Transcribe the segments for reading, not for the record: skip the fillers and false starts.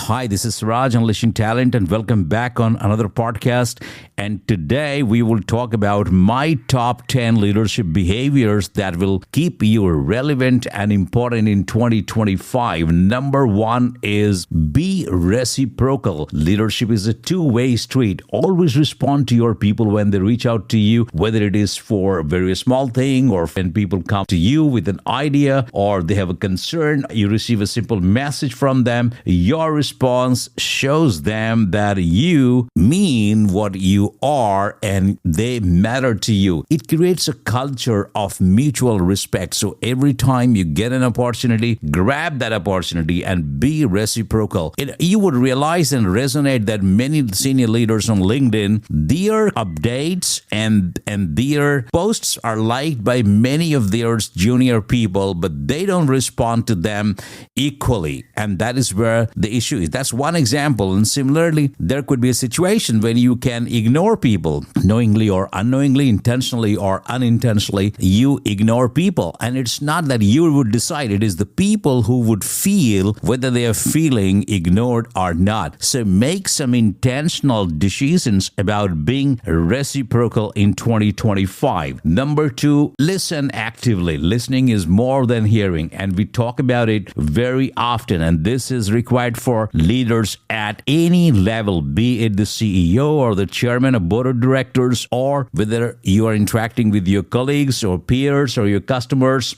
Hi, this is Raj Unleashing Talent, and welcome back on another podcast. And today we will talk about my top 10 leadership behaviors that will keep you relevant and important in 2025. Number one is be reciprocal. Leadership is a two-way street. Always respond to your people when they reach out to you, whether it is for a very small thing or when people come to you with an idea or they have a concern, you receive a simple message from them. Your response shows them that you mean what you are and they matter to you. It creates a culture of mutual respect. So every time you get an opportunity, grab that opportunity and be reciprocal. You would realize and resonate that many senior leaders on LinkedIn, their updates and their posts are liked by many of their junior people, but they don't respond to them equally. And that is where the issue is. That's one example. And similarly, there could be a situation when you can ignore people knowingly or unknowingly, intentionally or unintentionally. You ignore people. And it's not that you would decide. It is the people who would feel whether they are feeling ignored or not. So make some intentional decisions about being reciprocal in 2025. Number two, listen actively. Listening is more than hearing. And we talk about it very often. And this is required for leaders at any level, be it the CEO or the chairman of board of directors, or whether you are interacting with your colleagues or peers or your customers.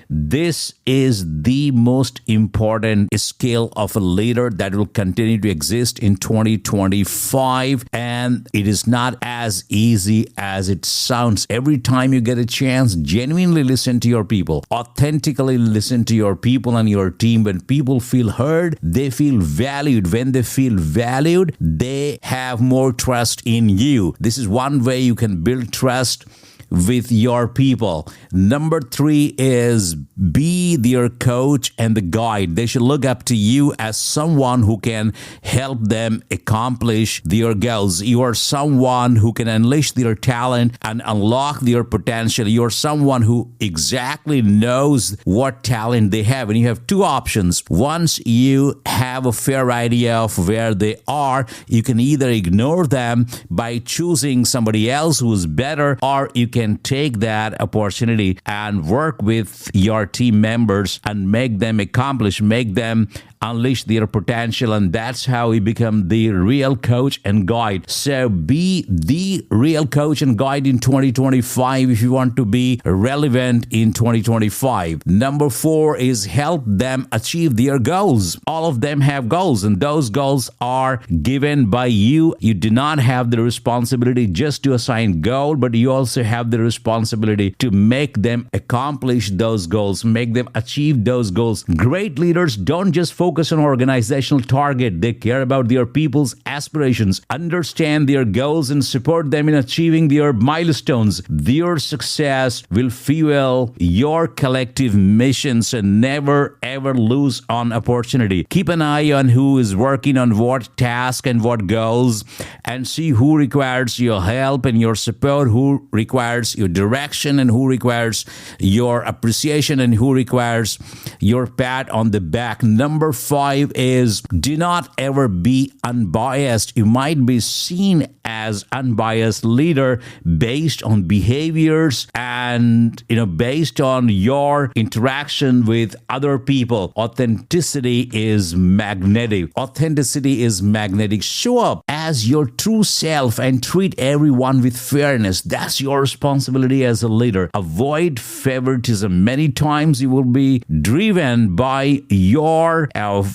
This is the most important skill of a leader that will continue to exist in 2025. And it is not as easy as it sounds. Every time you get a chance, genuinely listen to your people. Authentically listen to your people and your team. When people feel heard, they feel valued. When they feel valued, they have more trust in you. This is one way you can build trust with your people. Number three is be their coach and the guide. They should look up to you as someone who can help them accomplish their goals. You are someone who can unleash their talent and unlock their potential. You are someone who exactly knows what talent they have. And you have two options. Once you have a fair idea of where they are, you can either ignore them by choosing somebody else who is better, or you can take that opportunity and work with your team members and make them unleash their potential. And that's how you become the real coach and guide. So be the real coach and guide in 2025 if you want to be relevant in 2025. Number four is help them achieve their goals. All of them have goals, and those goals are given by you. You do not have the responsibility just to assign goal, but you also have the responsibility to make them accomplish those goals, make them achieve those goals. Great leaders don't just focus on organizational target. They care about their people's aspirations, understand their goals, and support them in achieving their milestones. Their success will fuel your collective missions, and never ever lose an opportunity. Keep an eye on who is working on what task and what goals, and see who requires your help and your support, who requires your direction and who requires your appreciation and who requires your pat on the back. Number five is do not ever be unbiased. You might be seen as unbiased leader based on behaviors and based on your interaction with other people. Authenticity is magnetic. Show up as your true self and treat everyone with fairness. That's your responsibility as a leader. Avoid favoritism. Many times you will be driven by your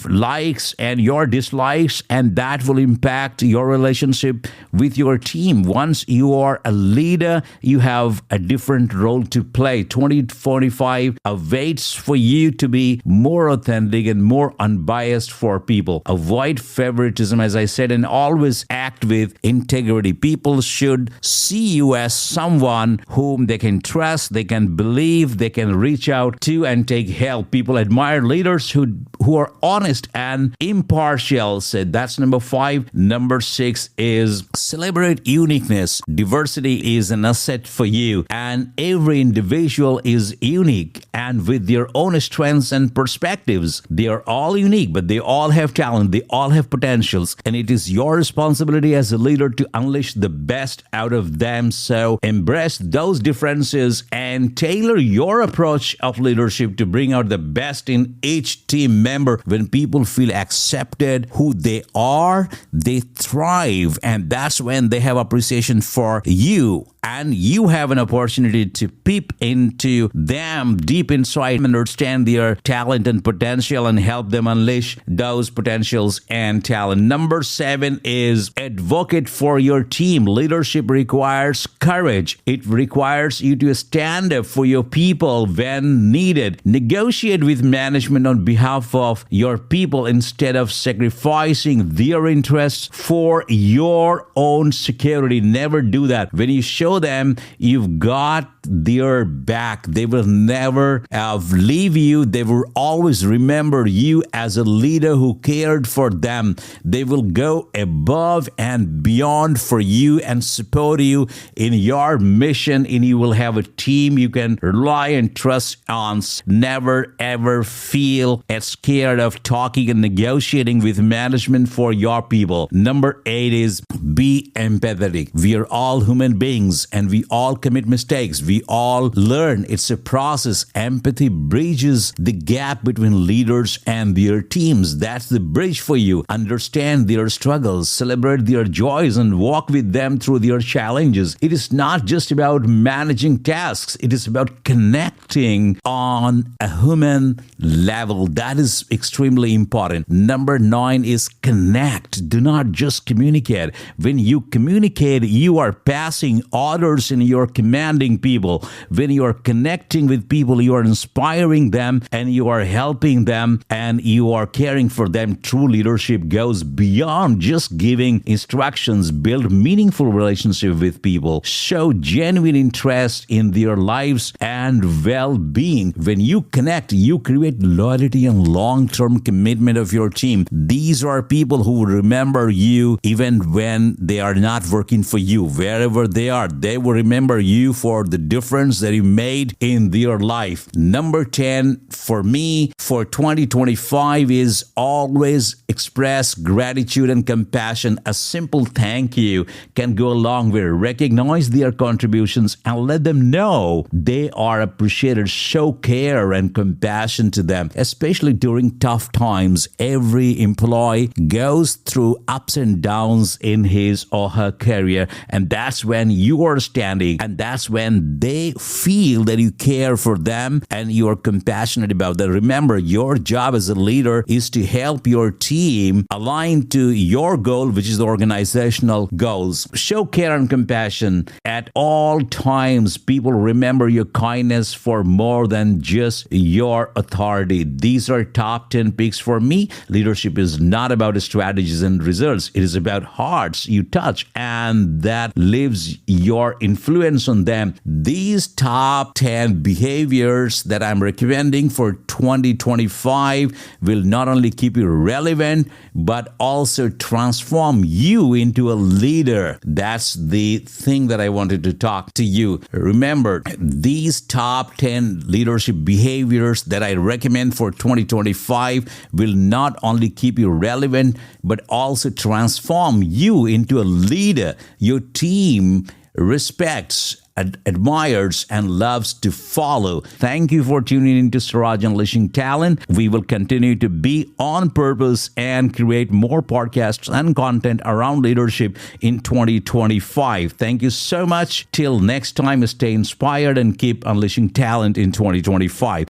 likes and your dislikes, and that will impact your relationship with your team. Once you are a leader, you have a different role to play. 2045 awaits for you to be more authentic and more unbiased for people. Avoid favoritism, as I said, and always always act with integrity. People should see you as someone whom they can trust, they can believe, they can reach out to and take help. People admire leaders who are honest and impartial. So that's number 5. Number 6 is celebrate uniqueness. Diversity is an asset for you, and every individual is unique and with their own strengths and perspectives. They are all unique, but they all have talent. They all have potentials, and it is your responsibility as a leader to unleash the best out of them. So embrace those differences and tailor your approach of leadership to bring out the best in each team member. When people feel accepted who they are, they thrive, and that's when they have appreciation for you. And you have an opportunity to peep into them deep inside, understand their talent and potential, and help them unleash those potentials and talent. Number 7 is advocate for your team. Leadership requires courage. It requires you to stand up for your people when needed. Negotiate with management on behalf of your people instead of sacrificing their interests for your own security. Never do that. When you show them you've got their back, they will never leave you. They will always remember you as a leader who cared for them. They will go above and beyond for you and support you in your mission, and you will have a team you can rely and trust on. Never ever feel scared of talking and negotiating with management for your people. Number 8 is be empathetic. We are all human beings and we all commit mistakes. We all learn. It's a process. Empathy bridges the gap between leaders and their teams. That's the bridge for you. Understand their struggles, celebrate their joys, and walk with them through their challenges. It is not just about managing tasks. It is about connecting on a human level. That is extremely important. Number 9 is connect. Do not just communicate. When you communicate, you are passing orders and you're commanding people. When you are connecting with people, you are inspiring them and you are helping them and you are caring for them. True leadership goes beyond just giving instructions. Build meaningful relationships with people. Show genuine interest in their lives and well-being. When you connect, you create loyalty and long-term commitment of your team. These are people who remember you even when they are not working for you. Wherever they are, they will remember you for the difference that you made in their life. Number 10 for me for 2025 is always express gratitude and compassion. A simple thank you can go a long way. Recognize their contributions and let them know they are appreciated. Show care and compassion to them, especially during tough times. Every employee goes through ups and downs in his or her career, and that's when you are standing, and that's when they feel that you care for them and you are compassionate about them. Remember, your job as a leader is to help your team align to your goal, which is the organizational goals. Show care and compassion at all times. People remember your kindness for more than just your authority. These are top 10 picks for me. Leadership is not about strategies and results. It is about hearts you touch and that leaves your influence on them. These top 10 behaviors that I'm recommending for 2025 will not only keep you relevant, but also transform you into a leader. That's the thing that I wanted to talk to you. Remember, these top 10 leadership behaviors that I recommend for 2025 will not only keep you relevant, but also transform you into a leader your team respects, admires, and loves to follow. Thank you for tuning in to Siraj Unleashing Talent. We will continue to be on purpose and create more podcasts and content around leadership in 2025. Thank you so much. Till next time, stay inspired and keep unleashing talent in 2025.